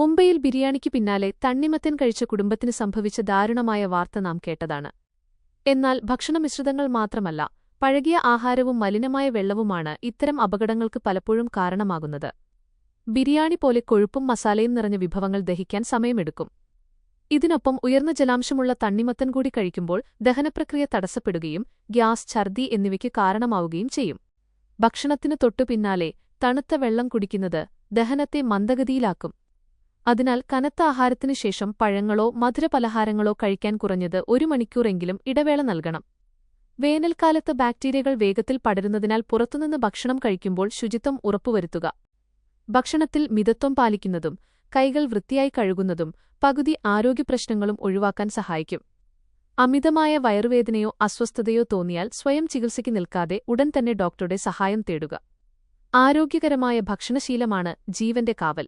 മുംബൈയിൽ ബിരിയാണിക്ക് പിന്നാലെ തണ്ണിമത്തൻ കഴിച്ച കുടുംബത്തിന് സംഭവിച്ച ദാരുണമായ വാർത്ത നാം കേട്ടതാണ്. എന്നാൽ ഭക്ഷണമിശ്രിതങ്ങൾ മാത്രമല്ല, പഴകിയ ആഹാരവും മലിനമായ വെള്ളവുമാണ് ഇത്തരം അപകടങ്ങൾക്ക് പലപ്പോഴും കാരണമാകുന്നത്. ബിരിയാണി പോലെ കൊഴുപ്പും മസാലയും നിറഞ്ഞ വിഭവങ്ങൾ ദഹിക്കാൻ സമയമെടുക്കും. ഇതിനൊപ്പം ഉയർന്ന ജലാംശമുള്ള തണ്ണിമത്തൻ കൂടി കഴിക്കുമ്പോൾ ദഹനപ്രക്രിയ തടസ്സപ്പെടുകയും ഗ്യാസ്, ഛർദി എന്നിവയ്ക്ക് കാരണമാവുകയും ചെയ്യും. ഭക്ഷണത്തിനു തൊട്ടുപിന്നാലെ തണുത്ത വെള്ളം കുടിക്കുന്നത് ദഹനത്തെ മന്ദഗതിയിലാക്കും. അതിനാൽ കനത്ത ആഹാരത്തിനു ശേഷം പഴങ്ങളോ മധുരപലഹാരങ്ങളോ കഴിക്കാൻ കുറഞ്ഞത് 1 മണിക്കൂറെങ്കിലും ഇടവേള നൽകണം. വേനൽക്കാലത്ത് ബാക്ടീരിയകൾ വേഗത്തിൽ പടരുന്നതിനാൽ പുറത്തുനിന്ന് ഭക്ഷണം കഴിക്കുമ്പോൾ ശുചിത്വം ഉറപ്പുവരുത്തുക. ഭക്ഷണത്തിൽ മിതത്വം പാലിക്കുന്നതും കൈകൾ വൃത്തിയായി കഴുകുന്നതും പകുതി ആരോഗ്യപ്രശ്നങ്ങളും ഒഴിവാക്കാൻ സഹായിക്കും. അമിതമായ വയറുവേദനയോ അസ്വസ്ഥതയോ തോന്നിയാൽ സ്വയം ചികിത്സയ്ക്ക് നിൽക്കാതെ ഉടൻ തന്നെ ഡോക്ടറുടെ സഹായം തേടുക. ആരോഗ്യകരമായ ഭക്ഷണശീലമാണ് ജീവന്റെ കാവൽ.